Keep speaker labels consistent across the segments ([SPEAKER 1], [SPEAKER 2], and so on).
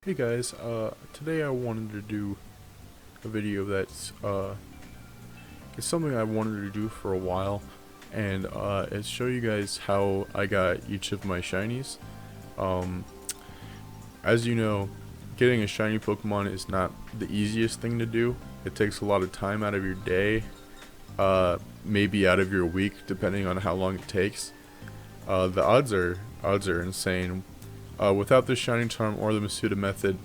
[SPEAKER 1] Hey guys, today I wanted to do a video that's, it's something I wanted to do for a while, and, it's show you guys how I got each of my shinies. Um, as you know, getting a shiny Pokemon is not the easiest thing to do. It takes a lot of time out of your day, maybe out of your week, depending on how long it takes. The odds are insane. Without the Shining Charm or the Masuda method,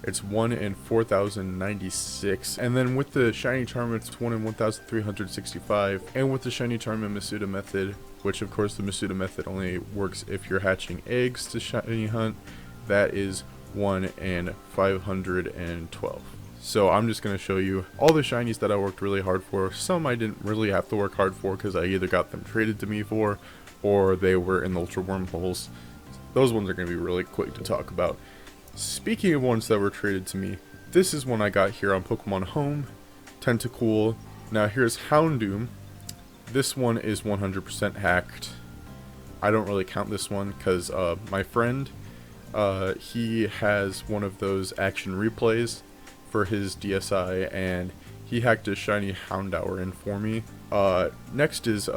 [SPEAKER 1] it's 1 in 4,096. And then with the Shining Charm, it's 1 in 1,365. And with the Shining Charm and Masuda method, which of course the Masuda method only works if you're hatching eggs to shiny hunt, that is 1 in 512. So I'm just going to show you all the shinies that I worked really hard for. Some I didn't really have to work hard for because I either got them traded to me for, or they were in the Ultra Wormholes. Those ones are going to be really quick to talk about. Speaking of ones that were traded to me, this is one I got here on Pokemon Home, Tentacool. Now here's Houndoom. This one is 100% hacked. I don't really count this one because my friend, he has one of those action replays for his DSi, and he hacked a shiny Houndour in for me. Next is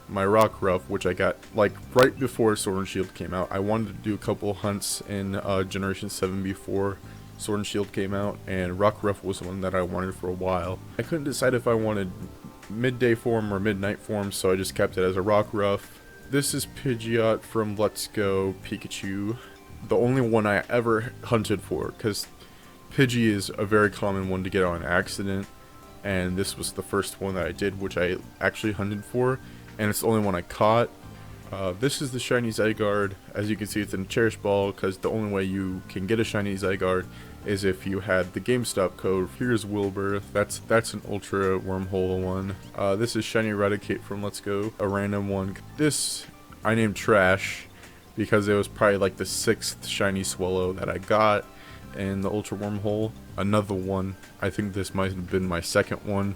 [SPEAKER 1] my Rockruff, which I got like right before Sword and Shield came out. I wanted to do a couple hunts in Generation 7 before Sword and Shield came out, and Rockruff was one that I wanted for a while. I couldn't decide if I wanted midday form or midnight form, so I just kept it as a Rockruff. This is Pidgeot from Let's Go Pikachu, the only one I ever hunted for, because Pidgey is a very common one to get on accident, and this was the first one that I did, which I actually hunted for, and it's the only one I caught. This is the shiny Zygarde. As you can see, it's in Cherish Ball, because the only way you can get a shiny Zygarde is if you had the GameStop code. Here's Wilbur. That's an Ultra Wormhole one. This is shiny Eradicate from Let's Go, a random one. This I named Trash because it was probably like the 6th shiny Swallow that I got in the Ultra Wormhole. Another one. I think this might have been my second one.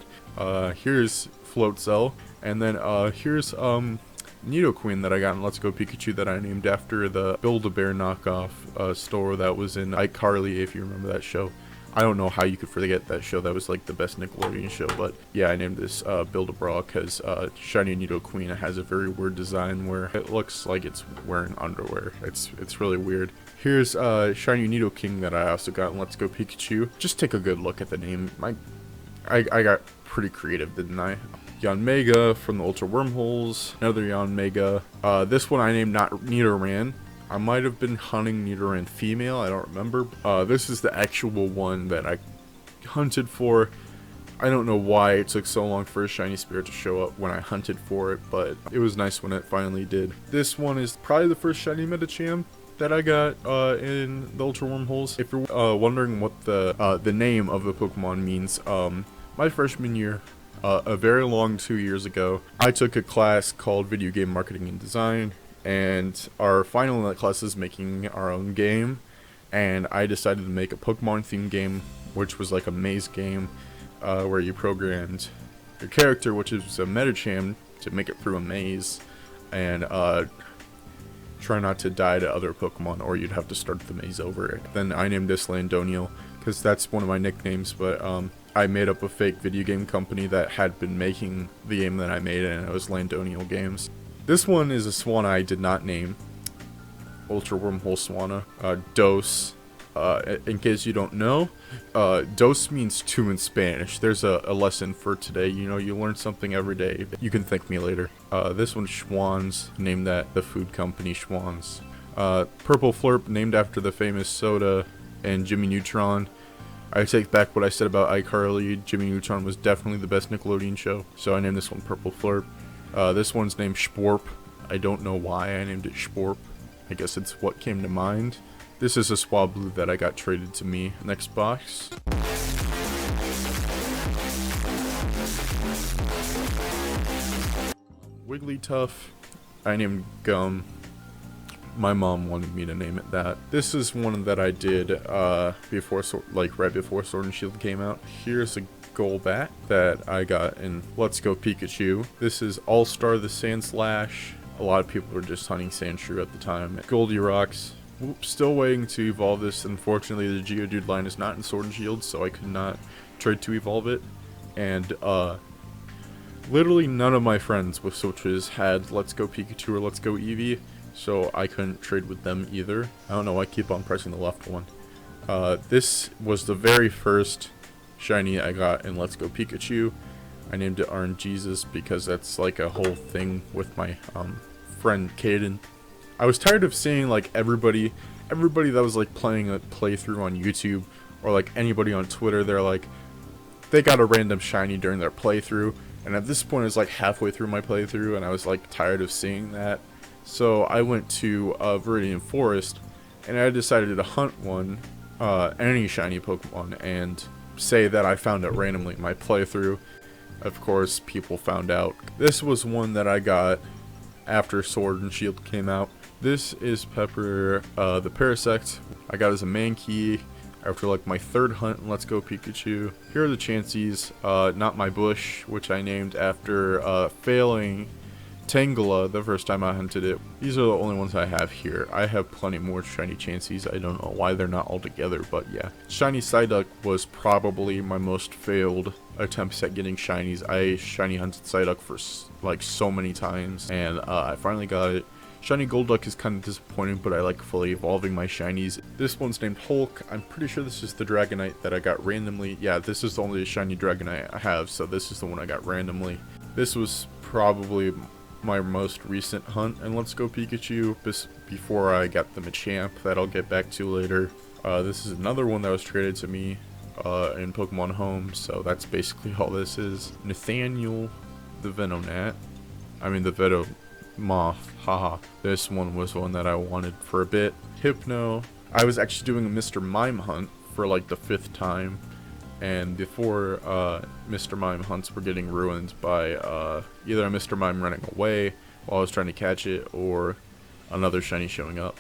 [SPEAKER 1] Here's Floatzel. And then here's Nidoqueen that I got in Let's Go Pikachu that I named after the Build-A-Bear knockoff store that was in iCarly, if you remember that show. I don't know how you could forget that show. That was like the best Nickelodeon show. But yeah, I named this Build-A-Bra because shiny Nidoqueen has a very weird design where it looks like it's wearing underwear. It's really weird. Here's shiny Nidoking that I also got in Let's Go Pikachu. Just take a good look at the name. I got pretty creative, didn't I? Yanmega from the Ultra Wormholes, another Yanmega. This one I named not Nidoran. I might have been hunting Nidoran female, I don't remember. This is the actual one that I hunted for. I don't know why it took so long for a shiny spirit to show up when I hunted for it, but it was nice when it finally did. This one is probably the first shiny Medicham that I got in the Ultra Wormholes. If you're wondering what the name of the Pokemon means, my freshman year, a very long 2 years ago, I took a class called Video Game Marketing and Design, and our final in that class is making our own game, and I decided to make a Pokemon themed game, which was like a maze game, where you programmed your character, which is a Medicham, to make it through a maze, and try not to die to other Pokemon, or you'd have to start the maze over. Then I named this Landoniel, because that's one of my nicknames, but I made up a fake video game company that had been making the game that I made, and it was Landoniel Games. This one is a Swanna I did not name. Ultra Wormhole Swanna. Dos. In case you don't know, dos means two in Spanish. There's a lesson for today. You know, you learn something every day. You can thank me later. This one's Schwann's. Named that the food company Schwann's. Purple Flurp, named after the famous soda and Jimmy Neutron. I take back what I said about iCarly. Jimmy Neutron was definitely the best Nickelodeon show, so I named this one Purple Flurp. This one's named Sporp. I don't know why I named it Sporp. I guess it's what came to mind. This is a Swablu that I got traded to me. Next box. Wigglytuff. I named Gum. My mom wanted me to name it that. This is one that I did before, right before Sword and Shield came out. Here's a Golbat that I got in Let's Go Pikachu. This is All-Star the Sandslash. A lot of people were just hunting Sandshrew at the time. Goldilocks. still waiting to evolve this. Unfortunately, the Geodude line is not in Sword and Shield, so I could not trade to evolve it. And literally none of my friends with Switches had Let's Go Pikachu or Let's Go Eevee, so I couldn't trade with them either. I don't know, I keep on pressing the left one. This was the very first shiny I got in Let's Go Pikachu. I named it RNGesus because that's like a whole thing with my friend Caden. I was tired of seeing like everybody that was like playing a playthrough on YouTube or like anybody on Twitter, they're like, they got a random shiny during their playthrough, and at this point it's like halfway through my playthrough and I was like tired of seeing that. So I went to Viridian Forest and I decided to hunt one, any shiny Pokemon, and say that I found it randomly in my playthrough. Of course, people found out. This was one that I got after Sword and Shield came out. This is Pepper, the Parasect. I got as a Mankey after like my third hunt in Let's Go Pikachu. Here are the Chanseys, not my bush, which I named after failing Tangela the first time I hunted it. These are the only ones I have here. I have plenty more shiny Chanseys. I don't know why they're not all together, but yeah. Shiny Psyduck was probably my most failed attempts at getting shinies. I shiny hunted Psyduck for like so many times, and I finally got it. Shiny Golduck is kind of disappointing, but I like fully evolving my shinies. This one's named Hulk. I'm pretty sure this is the Dragonite that I got randomly. Yeah, this is the only shiny Dragonite I have, so this is the one I got randomly. This was probably my most recent hunt in Let's Go Pikachu before I got the Machamp that I'll get back to later. This is another one that was traded to me in Pokemon Home, so that's basically all this is. Nathaniel the Venomoth. I mean the Venomoth, haha. This one was one that I wanted for a bit. Hypno. I was actually doing a Mr. Mime hunt for like the 5th time, and before Mr. Mime hunts were getting ruined by either a Mr. Mime running away while I was trying to catch it or another shiny showing up.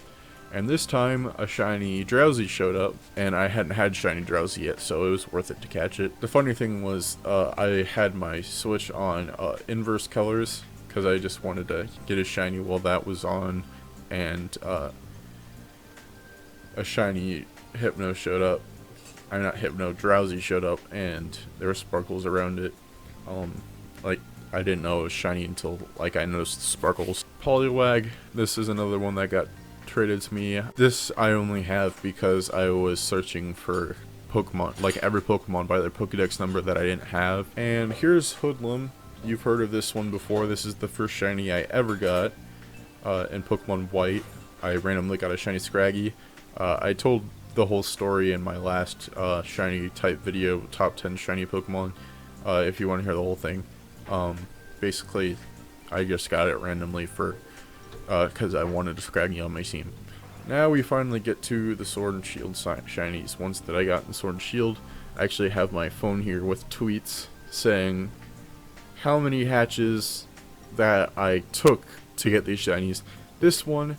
[SPEAKER 1] And this time a shiny Drowsy showed up, and I hadn't had shiny Drowsy yet, so it was worth it to catch it. The funny thing was I had my Switch on inverse colors because I just wanted to get a shiny while that was on, and a shiny Hypno showed up. I'm not Hypno, Drowsy showed up, and there were sparkles around it. Like, I didn't know it was shiny until, like, I noticed the sparkles. Poliwag, this is another one that got traded to me. This I only have because I was searching for Pokemon, like every Pokemon by their Pokedex number that I didn't have. And here's Hoodlum. You've heard of this one before. This is the first shiny I ever got in Pokemon White. I randomly got a shiny Scraggy. I told the whole story in my last shiny type video, top 10 shiny Pokemon, if you want to hear the whole thing. Basically, I just got it randomly for because I wanted a Scraggy on my team. Now we finally get to the Sword and Shield shinies, ones that I got in Sword and Shield. I actually have my phone here with tweets saying how many hatches that I took to get these shinies. This one,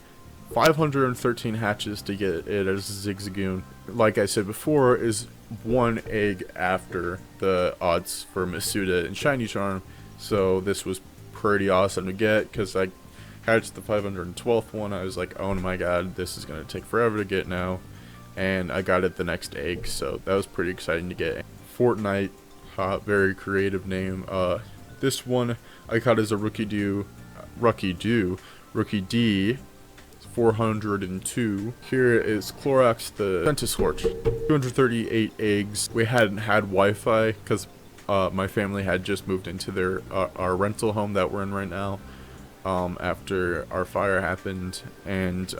[SPEAKER 1] 513 hatches to get it as Zigzagoon. Like I said before, is 1 egg after the odds for Masuda and Shiny Charm, so this was pretty awesome to get because I hatched the 512th one. I was like, oh my god, this is going to take forever to get now, and I got it the next egg, so that was pretty exciting to get. Fortnite, very creative name. This one I caught as a Rookie D, 402. Here is Clorox the Centiskorch, 238 eggs. We hadn't had Wi-Fi because my family had just moved into their our rental home that we're in right now after our fire happened, and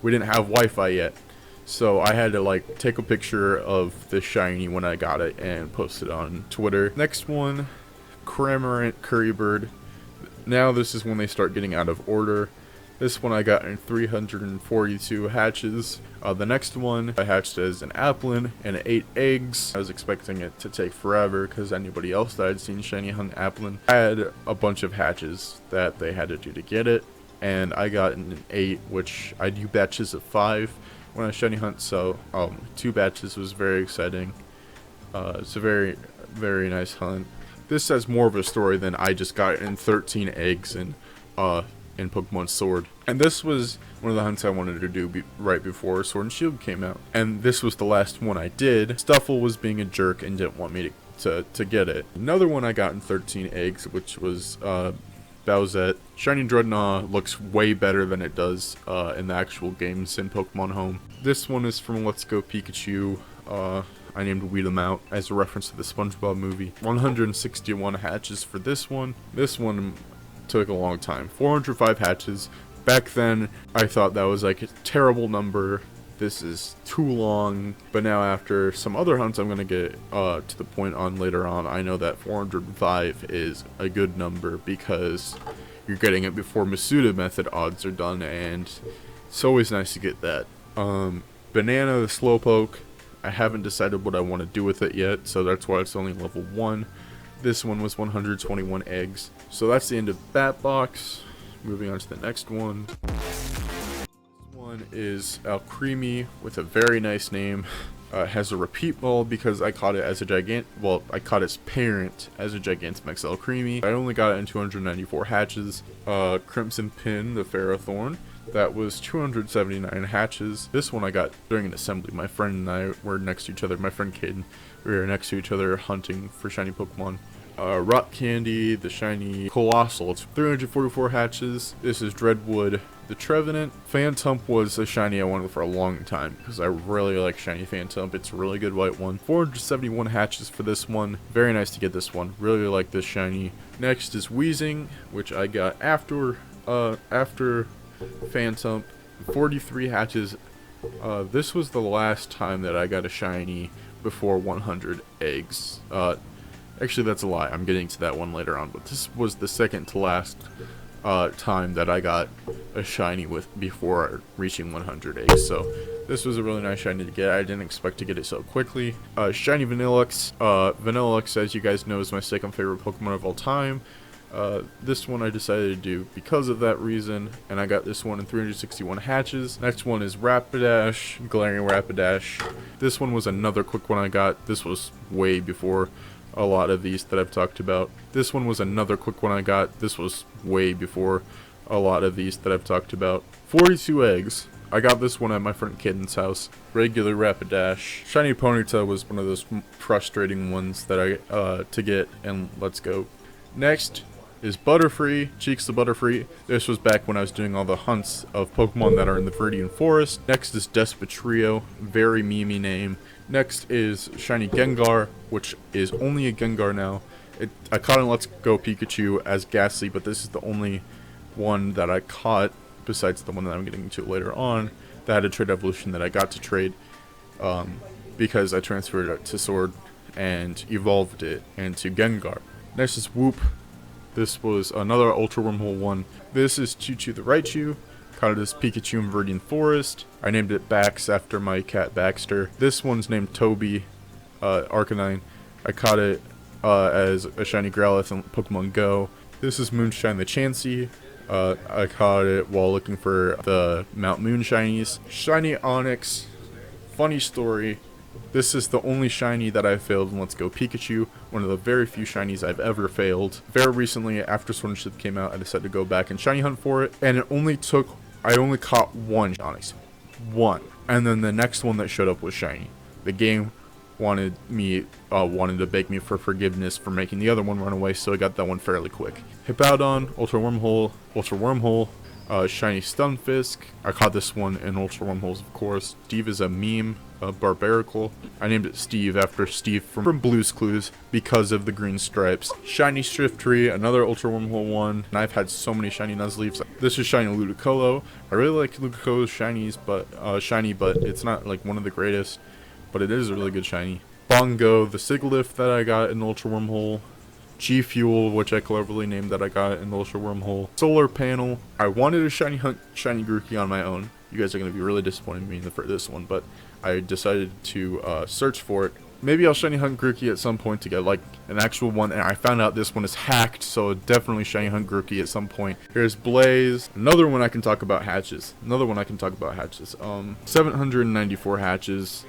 [SPEAKER 1] we didn't have Wi-Fi yet, so I had to like take a picture of the shiny when I got it and post it on Twitter. Next one, Cramorant Currybird. Now this is when they start getting out of order. This one I got in 342 hatches. The next one I hatched as an Applin and 8 eggs. I was expecting it to take forever because anybody else that I'd seen shiny hunt Applin had a bunch of hatches that they had to do to get it. And I got an 8, which I do batches of 5 when I shiny hunt, so 2 batches was very exciting. It's a very, very nice hunt. This has more of a story than I just got in 13 eggs and in Pokemon Sword. And this was one of the hunts I wanted to do right before Sword and Shield came out. And this was the last one I did. Stuffle was being a jerk and didn't want me to get it. Another one I got in 13 eggs, which was Bowsette. Shiny Dreadnought looks way better than it does in the actual games in Pokemon Home. This one is from Let's Go Pikachu. I named Weed 'em Out as a reference to the SpongeBob movie. 161 hatches for this one. This one took a long time. 405 hatches. Back then, I thought that was like a terrible number. This is too long. But now after some other hunts I'm going to get to the point on later on, I know that 405 is a good number because you're getting it before Masuda method odds are done, and it's always nice to get that. Banana, the Slowpoke, I haven't decided what I want to do with it yet, so that's why it's only level 1. This one was 121 eggs. So that's the end of that box. Moving on to the next one. This one is Alcremie with a very nice name. Has a repeat ball because I caught it as a I caught its parent as a Gigantamax Alcremie. I only got it in 294 hatches. Crimson Pin, the Ferrothorn. That was 279 hatches. This one I got during an assembly. My friend and I were next to each other. My friend Caden. We were next to each other hunting for shiny Pokemon. Rock Candy, the shiny Colossal. It's 344 hatches. This is Dreadwood, the Trevenant. Phantump was a shiny I wanted for a long time because I really like shiny Phantump. It's a really good white one. 471 hatches for this one. Very nice to get this one. Really like this shiny. Next is Weezing, which I got after Phantump. 43 hatches. This was the last time that I got a shiny before 100 eggs. Actually, that's a lie. I'm getting to that one later on, but this was the second to last time that I got a shiny before reaching 100 eggs. So this was a really nice shiny to get. I didn't expect to get it so quickly. Shiny Vanillux. Vanillux, as you guys know, is my second favorite Pokemon of all time. This one I decided to do because of that reason, and I got this one in 361 hatches. Next one is Rapidash, Galarian Rapidash. This one was another quick one I got. This was way before a lot of these that I've talked about. This one was another quick one I got. This was way before a lot of these that I've talked about. 42 eggs. I got this one at my friend Caden's house. Regular Rapidash. Shiny Ponyta was one of those frustrating ones that I to get, and let's go. Next is Butterfree, Cheeks the Butterfree. This was back when I was doing all the hunts of Pokemon that are in the Viridian Forest. Next is Despotrio, very memey name. Next is Shiny Gengar, which is only a Gengar now. I caught in Let's Go Pikachu as Ghastly, but this is the only one that I caught, besides the one that I'm getting to later on, that had a trade evolution that I got to trade, because I transferred it to Sword and evolved it into Gengar. Next is Whoop. This was another Ultra Wormhole one. This is Choo-Choo the Raichu. Caught it as Pikachu in Viridian Forest. I named it Bax after my cat Baxter. This one's named Toby, Arcanine. I caught it as a shiny Growlithe in Pokemon Go. This is Moonshine the Chansey. I caught it while looking for the Mount Moon shinies. Shiny Onix. Funny story. This is the only shiny that I failed in Let's Go Pikachu, one of the very few shinies I've ever failed. Very recently, after Sword and Shield came out, I decided to go back and shiny hunt for it, and I only caught one Onix. One. And then the next one that showed up was shiny. The game wanted to beg me for forgiveness for making the other one run away, so I got that one fairly quick. Hippowdon, Ultra Wormhole, shiny Stunfisk. I caught this one in Ultra Wormholes, of course. Steve is a meme, Barbarical. I named it Steve after Steve from Blue's Clues because of the green stripes. Shiny Shiftry, another Ultra Wormhole one. And I've had so many shiny Nuzleafs. This is shiny Ludicolo. I really like Ludicolo's shinies, but it's not like one of the greatest. But it is a really good shiny. Bongo, the Sigilyph that I got in Ultra Wormhole. G Fuel, which I cleverly named that I got in Ultra Wormhole. Solar Panel. I wanted a shiny Grookey on my own. You guys are going to be really disappointed in me for this one, but I decided to search for it. Maybe I'll shiny hunt Grookey at some point to get like an actual one, and I found out this one is hacked, so definitely shiny hunt Grookey at some point. Here's Blaze, another one I can talk about hatches. 794 hatches.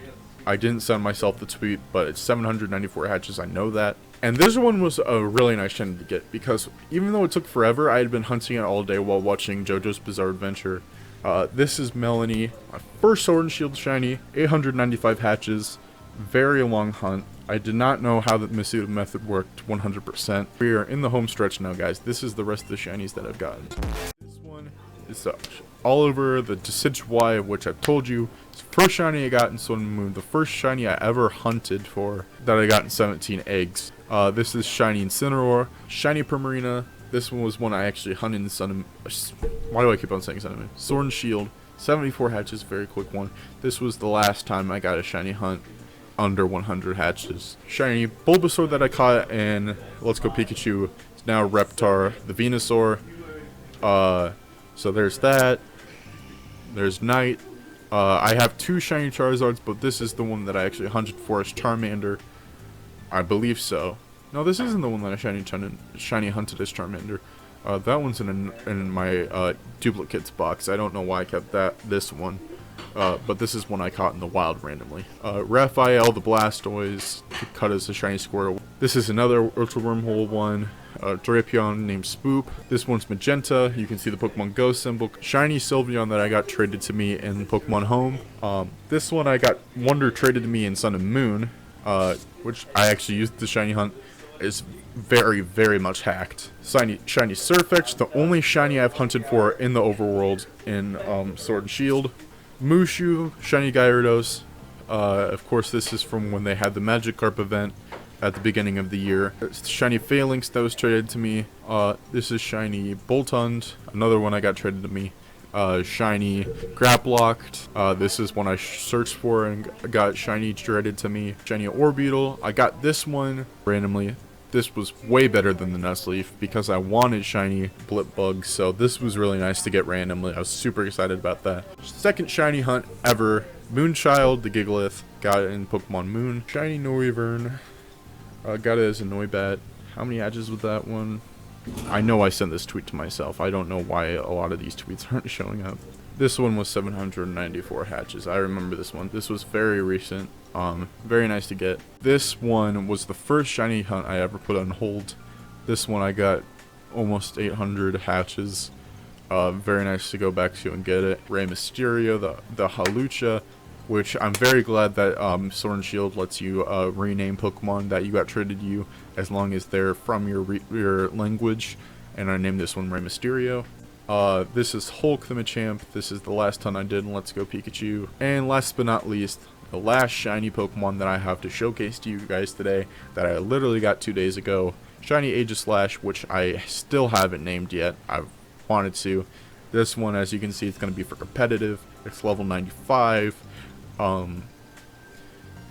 [SPEAKER 1] I didn't send myself the tweet, but it's 794 hatches, I know that. And this one was a really nice shiny to get, because even though it took forever, I had been hunting it all day while watching JoJo's Bizarre Adventure. This is Melanie, my first Sword and Shield shiny, 895 hatches, very long hunt. I did not know how the Masuda method worked 100%. We are in the home stretch now, guys. This is the rest of the shinies that I've gotten. This one is Oliver, the Decidueye, which I've told you is the first shiny I got in Sun and Moon, the first shiny I ever hunted for that I got in 17 eggs. This is shiny Incineroar, shiny Primarina. This one was one I actually hunted in Sun and... Why do I keep on saying Sun and Moon? Sword and Shield, 74 hatches, very quick one. This was the last time I got a shiny hunt under 100 hatches. Shiny Bulbasaur that I caught in Let's Go Pikachu is now Reptar, the Venusaur. So there's that. There's Knight. I have two shiny Charizards, but this is the one that I actually hunted for as Charmander. I believe so. No, this isn't the one that I shiny hunted as Charmander. That one's in my duplicates box. I don't know why I kept this one. But this is one I caught in the wild randomly. Raphael, the Blastoise, cut as a shiny Squirtle. This is another Ultra Wormhole one. Drapion named Spoop. This one's Magenta. You can see the Pokemon Go symbol. Shiny Sylveon that I got traded to me in Pokemon Home. This one I got Wonder traded to me in Sun and Moon, which I actually used the shiny hunt. Is very, very much hacked. Shiny Surfetch, the only shiny I've hunted for in the overworld in Sword and Shield. Mushu, shiny Gyarados. Of course, this is from when they had the Magikarp event at the beginning of the year. It's shiny Phalanx that was traded to me. This is shiny Boltund, another one I got traded to me. Shiny Graplocked. This is one I searched for and got shiny traded to me. Shiny Orbeetle. I got this one randomly. This was way better than the Nuzleaf because I wanted shiny Blipbug, so this was really nice to get randomly. I was super excited about that. Second shiny hunt ever. Moonchild, the Gigalith. Got it in Pokemon Moon. Shiny Noivern. Got it as a Noibat. How many hatches with that one? I know I sent this tweet to myself. I don't know why a lot of these tweets aren't showing up. This one was 794 hatches. I remember this one. This was very recent. Very nice to get. This one was the first shiny hunt I ever put on hold. This one I got almost 800 hatches. Very nice to go back to and get it. Rey Mysterio, the Halucha, which I'm very glad that Sword and Shield lets you rename Pokemon that you got traded to you as long as they're from your language. And I named this one Rey Mysterio. This is Hulk the Machamp. This is the last hunt I did in Let's Go Pikachu. And last but not least, the last shiny Pokemon that I have to showcase to you guys today that I literally got 2 days ago. Shiny Aegislash, which I still haven't named yet. I've wanted to. This one, as you can see, it's going to be for competitive. It's level 95.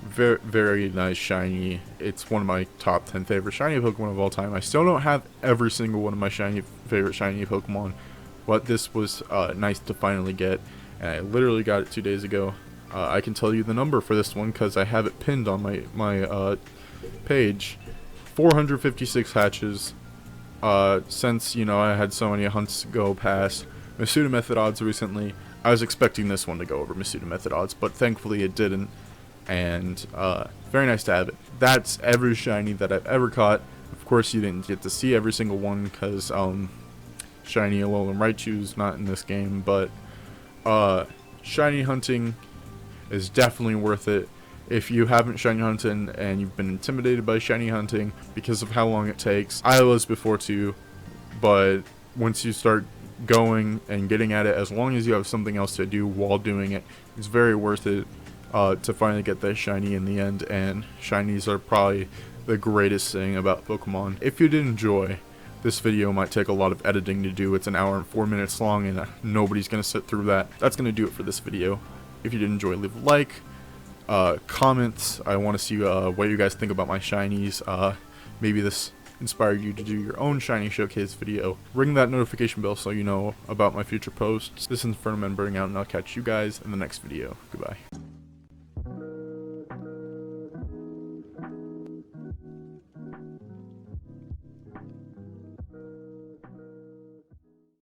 [SPEAKER 1] Very, very nice shiny. It's one of my top 10 favorite shiny Pokemon of all time. I still don't have every single one of my favorite shiny Pokemon, but this was nice to finally get, and I literally got it 2 days ago. I can tell you the number for this one because I have it pinned on my page. 456 hatches. Since, you know, I had so many hunts go past Masuda method odds recently, I was expecting this one to go over Masuda method odds, but thankfully it didn't. And very nice to have it. That's every shiny that I've ever caught. Of course, you didn't get to see every single one because shiny Alolan Raichu's not in this game, but shiny hunting is definitely worth it. If you haven't shiny hunted and you've been intimidated by shiny hunting because of how long it takes, I was before too, but once you start going and getting at it, as long as you have something else to do while doing it, it's very worth it to finally get that shiny in the end. And shinies are probably the greatest thing about Pokemon. If you did enjoy, this video might take a lot of editing to do. It's an hour and 4 minutes long, and nobody's gonna sit through that. That's gonna do it for this video. If you did enjoy, leave a like, comments. I want to see what you guys think about my shinies. Maybe this inspired you to do your own shiny showcase video. Ring that notification bell so you know about my future posts. This is Infernomen burning out, and I'll catch you guys in the next video. Goodbye.